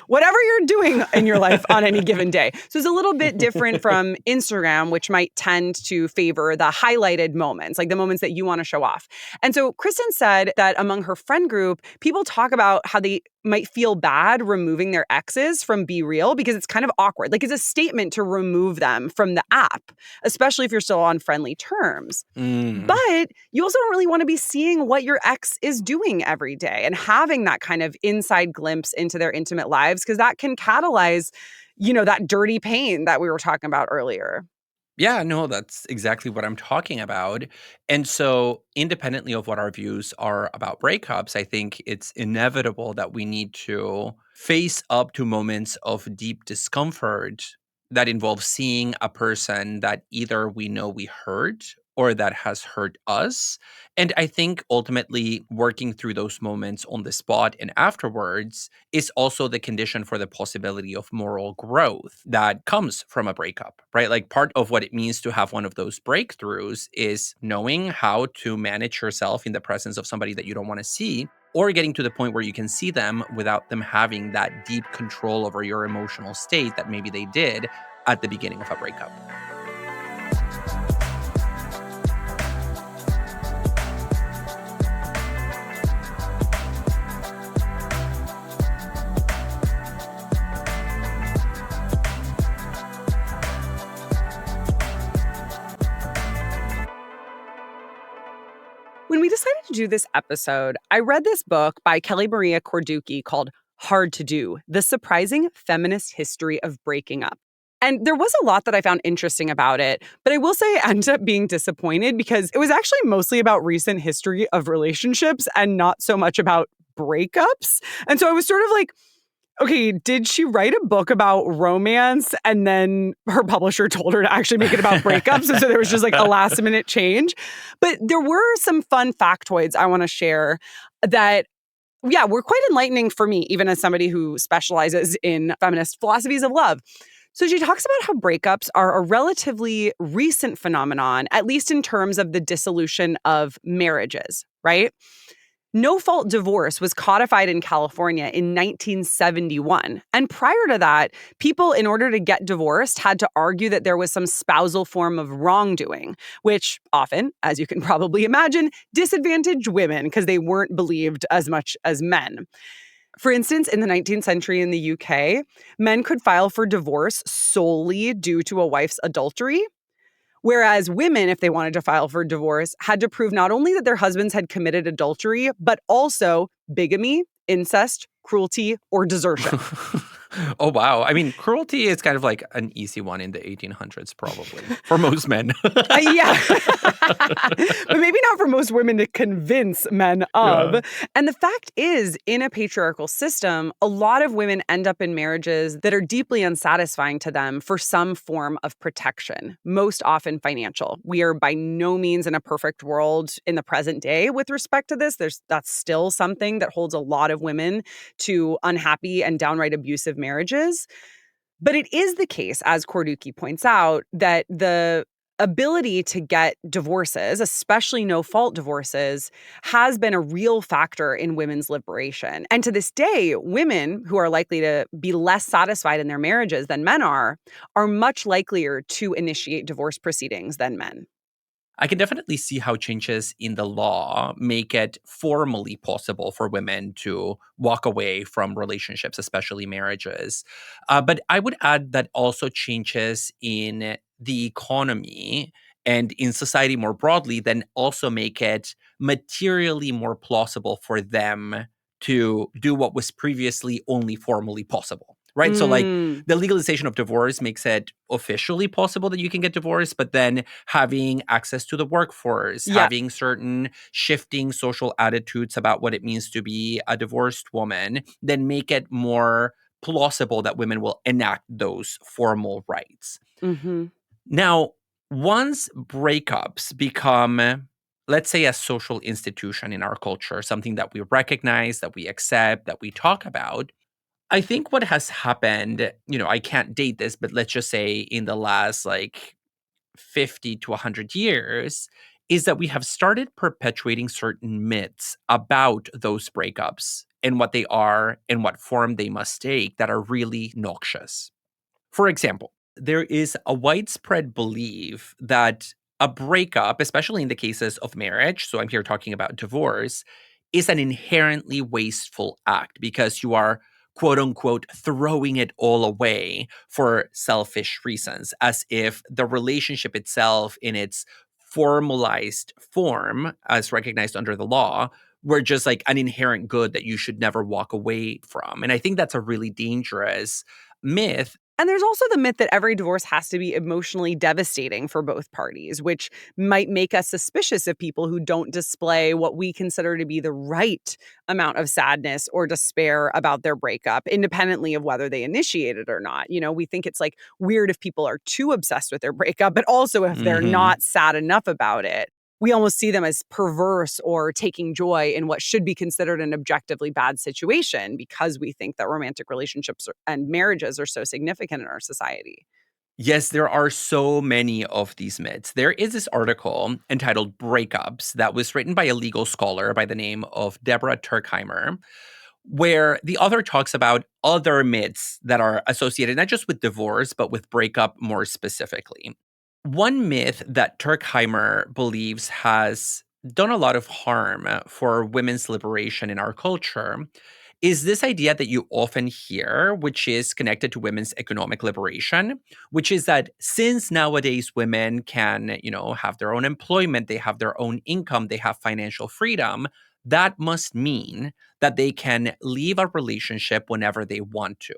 whatever you're doing in your life on any given day. So it's a little bit different from Instagram, which might tend to favor the highlighted moments, like the moments that you want to show off. And so Kristen said that among her friend group, people talk about how they might feel bad removing their exes from Be Real because it's kind of awkward. Like it's a statement to remove them from the app, especially if you're still on friendly terms. Mm. But you also don't really want to be seeing what your ex is doing every day and having that kind of inside glimpse into their intimate lives, because that can catalyze, that dirty pain that we were talking about earlier. Yeah, no, that's exactly what I'm talking about. And so, independently of what our views are about breakups, I think it's inevitable that we need to face up to moments of deep discomfort that involve seeing a person that either we know we hurt or that has hurt us. And I think ultimately working through those moments on the spot and afterwards is also the condition for the possibility of moral growth that comes from a breakup, right? Like part of what it means to have one of those breakthroughs is knowing how to manage yourself in the presence of somebody that you don't want to see, or getting to the point where you can see them without them having that deep control over your emotional state that maybe they did at the beginning of a breakup. When we decided to do this episode, I read this book by Kelli Maria Korducki called Hard to Do: The Surprising Feminist History of Breaking Up. And there was a lot that I found interesting about it, but I will say I ended up being disappointed because it was actually mostly about recent history of relationships and not so much about breakups. And so I was sort of like, okay, did she write a book about romance and then her publisher told her to actually make it about breakups? And so there was just like a last minute change. But there were some fun factoids I want to share that yeah, were quite enlightening for me, even as somebody who specializes in feminist philosophies of love. So she talks about how breakups are a relatively recent phenomenon, at least in terms of the dissolution of marriages, right? No-fault divorce was codified in California in 1971. And prior to that, people, in order to get divorced, had to argue that there was some spousal form of wrongdoing, which often, as you can probably imagine, disadvantaged women because they weren't believed as much as men. For instance, in the 19th century in the UK, men could file for divorce solely due to a wife's adultery. Whereas women, if they wanted to file for divorce, had to prove not only that their husbands had committed adultery, but also bigamy, incest, cruelty, or desertion. Oh, wow. I mean, cruelty is kind of like an easy one in the 1800s, probably, for most men. Yeah. But maybe not for most women to convince men of. Yeah. And the fact is, in a patriarchal system, a lot of women end up in marriages that are deeply unsatisfying to them for some form of protection, most often financial. We are by no means in a perfect world in the present day with respect to this. That's still something that holds a lot of women to unhappy and downright abusive marriages. But it is the case, as Korducki points out, that the ability to get divorces, especially no-fault divorces, has been a real factor in women's liberation. And to this day, women who are likely to be less satisfied in their marriages than men are much likelier to initiate divorce proceedings than men. I can definitely see how changes in the law make it formally possible for women to walk away from relationships, especially marriages. But I would add that also changes in the economy and in society more broadly then also make it materially more plausible for them to do what was previously only formally possible. Right. So, like, Mm, the legalization of divorce makes it officially possible that you can get divorced, but then having access to the workforce, yeah. having certain shifting social attitudes about what it means to be a divorced woman, then make it more plausible that women will enact those formal rights. Hmm. Now, once breakups become, let's say, a social institution in our culture, something that we recognize, that we accept, that we talk about, I think what has happened, I can't date this, but let's just say in the last like 50 to 100 years, is that we have started perpetuating certain myths about those breakups and what they are and what form they must take that are really noxious. For example, there is a widespread belief that a breakup, especially in the cases of marriage, so I'm here talking about divorce, is an inherently wasteful act because you are quote unquote throwing it all away for selfish reasons, as if the relationship itself in its formalized form, as recognized under the law, were just like an inherent good that you should never walk away from. And I think that's a really dangerous myth. And there's also the myth that every divorce has to be emotionally devastating for both parties, which might make us suspicious of people who don't display what we consider to be the right amount of sadness or despair about their breakup, independently of whether they initiate it or not. We think it's like weird if people are too obsessed with their breakup, but also if they're Mhm. not sad enough about it. We almost see them as perverse or taking joy in what should be considered an objectively bad situation because we think that romantic relationships and marriages are so significant in our society. Yes, there are so many of these myths. There is this article entitled Breakups that was written by a legal scholar by the name of Deborah Tuerkheimer, where the author talks about other myths that are associated not just with divorce, but with breakup more specifically. One myth that Turkheimer believes has done a lot of harm for women's liberation in our culture is this idea that you often hear, which is connected to women's economic liberation, which is that since nowadays women can, have their own employment, they have their own income, they have financial freedom, that must mean that they can leave a relationship whenever they want to.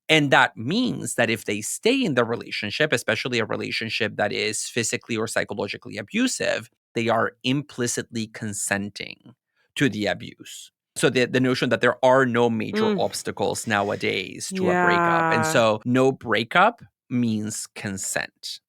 And that means that if they stay in the relationship, especially a relationship that is physically or psychologically abusive, they are implicitly consenting to the abuse. So the notion that there are no major obstacles nowadays to a breakup. And Yeah. so no breakup means consent.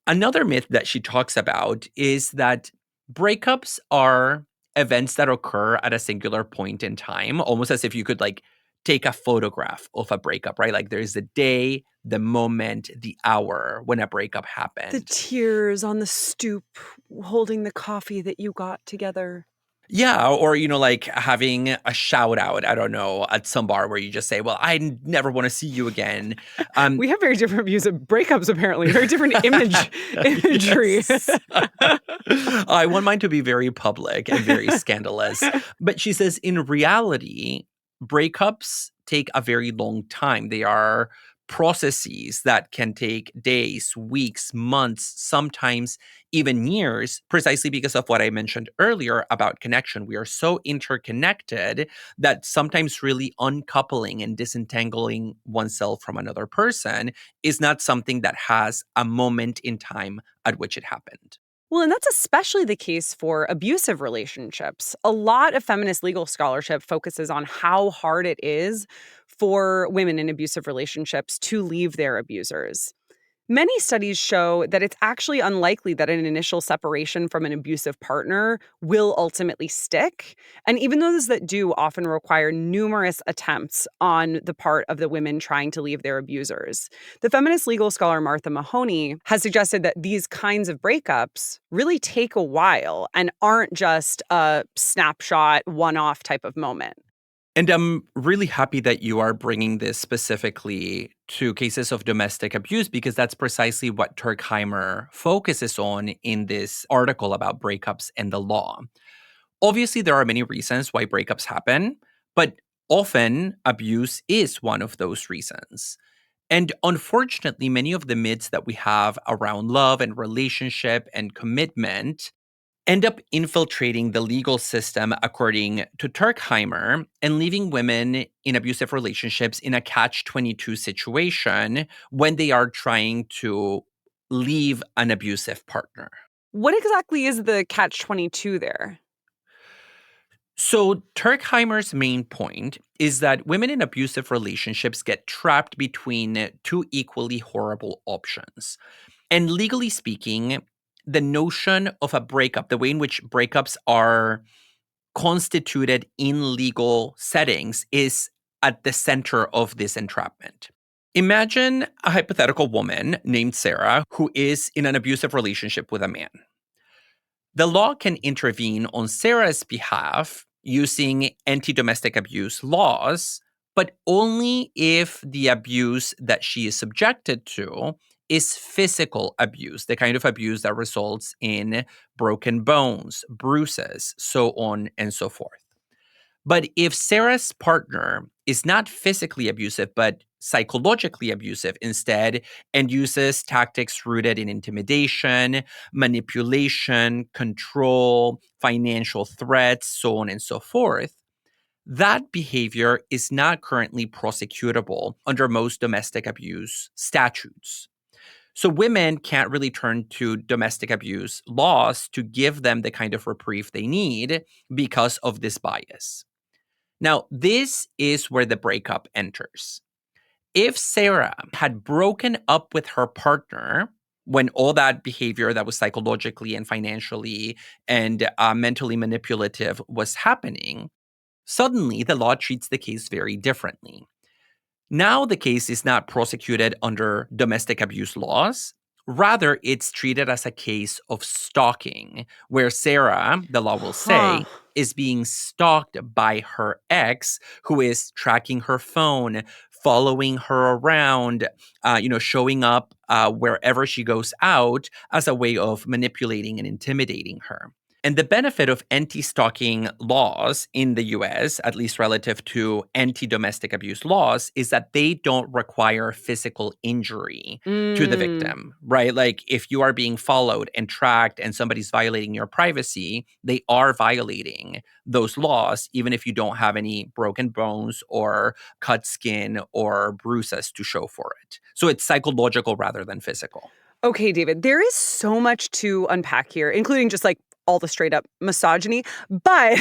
Another myth that she talks about is that breakups are events that occur at a singular point in time, almost as if you could like take a photograph of a breakup, right? Like there's the day, the moment, the hour when a breakup The happened. tears on the stoop holding the coffee that you got together. Yeah, or like having a shout out, I don't know, at some bar where you just say, "Well, I never want to see you again." We have very different views of breakups, apparently. Very different imagery. I want mine to be very public and very scandalous. But she says, in reality, breakups take a very long time. They are processes that can take days, weeks, months, sometimes even years, precisely because of what I mentioned earlier about connection. We are so interconnected that sometimes really uncoupling and disentangling oneself from another person is not something that has a moment in time at which it happened. Well, and that's especially the case for abusive relationships. A lot of feminist legal scholarship focuses on how hard it is for women in abusive relationships to leave their abusers. Many studies show that it's actually unlikely that an initial separation from an abusive partner will ultimately stick. And even those that do often require numerous attempts on the part of the women trying to leave their abusers. The feminist legal scholar Martha Mahoney has suggested that these kinds of breakups really take a while and aren't just a snapshot, one off type of moment. And I'm really happy that you are bringing this specifically to cases of domestic abuse because that's precisely what Tuerkheimer focuses on in this article about breakups and the law. Obviously, there are many reasons why breakups happen, but often abuse is one of those reasons. And unfortunately, many of the myths that we have around love and relationship and commitment end up infiltrating the legal system, according to Tuerkheimer, and leaving women in abusive relationships in a catch-22 situation when they are trying to leave an abusive partner. What exactly is the catch 22 there? So, Turkheimer's main point is that women in abusive relationships get trapped between two equally horrible options. And legally speaking, the notion of a breakup, the way in which breakups are constituted in legal settings, is at the center of this entrapment. Imagine a hypothetical woman named Sarah who is in an abusive relationship with a man. The law can intervene on Sarah's behalf using anti domestic abuse laws, but only if the abuse that she is subjected to is physical abuse, the kind of abuse that results in broken bones, bruises, so on and so forth. But if Sarah's partner is not physically abusive, but psychologically abusive instead, and uses tactics rooted in intimidation, manipulation, control, financial threats, so on and so forth, that behavior is not currently prosecutable under most domestic abuse statutes. So women can't really turn to domestic abuse laws to give them the kind of reprieve they need because of this bias. Now, this is where the breakup enters. If Sarah had broken up with her partner when all that behavior that was psychologically and financially and mentally manipulative was happening, suddenly the law treats the case very differently. Now the case is not prosecuted under domestic abuse laws. Rather, it's treated as a case of stalking, where Sarah, the law will Huh. say, is being stalked by her ex, who is tracking her phone, following her around, showing up wherever she goes out as a way of manipulating and intimidating her. And the benefit of anti-stalking laws in the US, at least relative to anti-domestic abuse laws, is that they don't require physical injury to the victim, right? Like if you are being followed and tracked and somebody's violating your privacy, they are violating those laws, even if you don't have any broken bones or cut skin or bruises to show for it. So it's psychological rather than physical. Okay, David, there is so much to unpack here, including just like all the straight up misogyny. But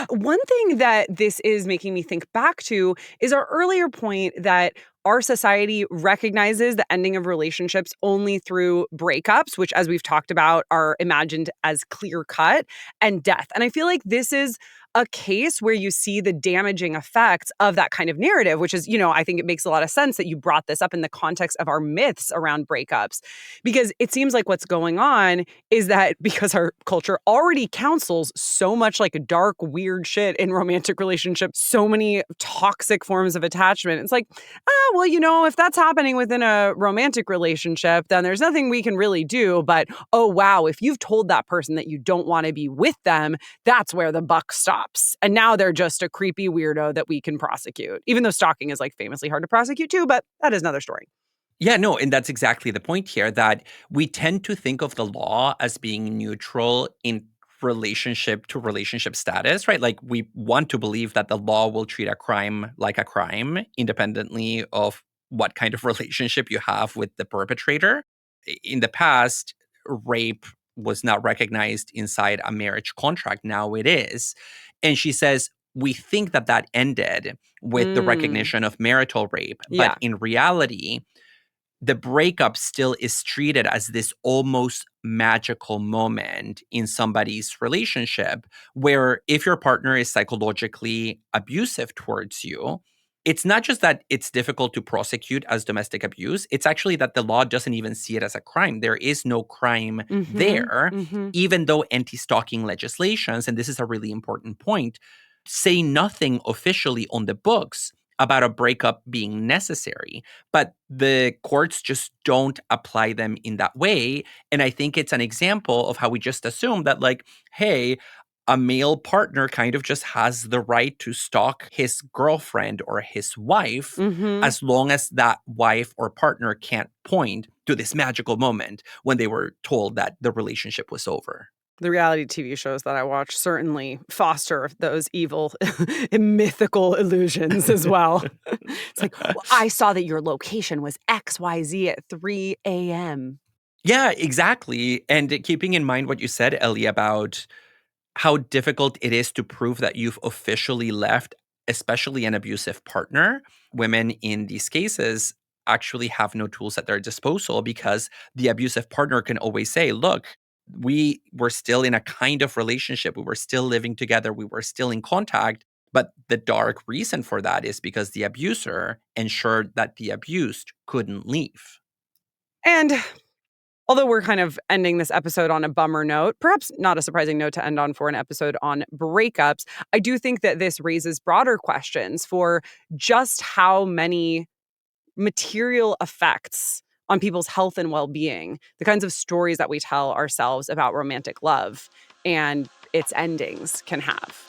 one thing that this is making me think back to is our earlier point that our society recognizes the ending of relationships only through breakups, which, as we've talked about, are imagined as clear cut, and death. And I feel like this is a case where you see the damaging effects of that kind of narrative, which is, I think it makes a lot of sense that you brought this up in the context of our myths around breakups, because it seems like what's going on is that because our culture already counsels so much like dark, weird shit in romantic relationships, so many toxic forms of attachment, it's like, well, if that's happening within a romantic relationship, then there's nothing we can really do. But, oh, wow, if you've told that person that you don't want to be with them, that's where the buck stops. And now they're just a creepy weirdo that we can prosecute, even though stalking is like famously hard to prosecute too. But that is another story. Yeah, no, and that's exactly the point here, that we tend to think of the law as being neutral in relationship to relationship status, right? Like we want to believe that the law will treat a crime like a crime, independently of what kind of relationship you have with the perpetrator. In the past, rape was not recognized inside a marriage contract. Now it is. And she says, we think that that ended with the recognition of marital rape. Yeah. But in reality, the breakup still is treated as this almost magical moment in somebody's relationship where if your partner is psychologically abusive towards you, it's not just that it's difficult to prosecute as domestic abuse, it's actually that the law doesn't even see it as a crime. There is no crime there, even though anti-stalking legislations, and this is a really important point, say nothing officially on the books about a breakup being necessary, but the courts just don't apply them in that way. And I think it's an example of how we just assume that, like, hey, a male partner kind of just has the right to stalk his girlfriend or his wife as long as that wife or partner can't point to this magical moment when they were told that the relationship was over. The reality TV shows that I watch certainly foster those evil, mythical illusions as well. It's like, well, I saw that your location was XYZ at 3 a.m. Yeah, exactly. And keeping in mind what you said, Ellie, about how difficult it is to prove that you've officially left, especially an abusive partner, women in these cases actually have no tools at their disposal because the abusive partner can always say, look, we were still in a kind of relationship. We were still living together. We were still in contact. But the dark reason for that is because the abuser ensured that the abused couldn't leave. And although we're kind of ending this episode on a bummer note, perhaps not a surprising note to end on for an episode on breakups, I do think that this raises broader questions for just how many material effects on people's health and well-being, the kinds of stories that we tell ourselves about romantic love and its endings can have.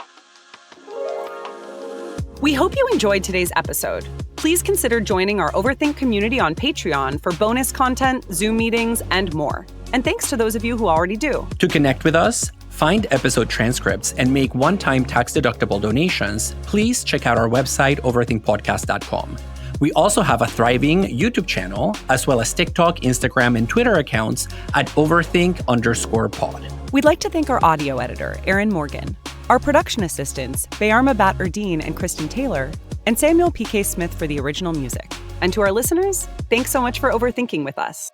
We hope you enjoyed today's episode. Please consider joining our Overthink community on Patreon for bonus content, Zoom meetings, and more. And thanks to those of you who already do. To connect with us, find episode transcripts, and make one-time tax-deductible donations, please check out our website, overthinkpodcast.com. We also have a thriving YouTube channel, as well as TikTok, Instagram, and Twitter accounts at overthink_pod. We'd like to thank our audio editor, Aaron Morgan, our production assistants, Bayarma Bat-Erdine and Kristen Taylor, and Samuel P.K. Smith for the original music. And to our listeners, thanks so much for overthinking with us.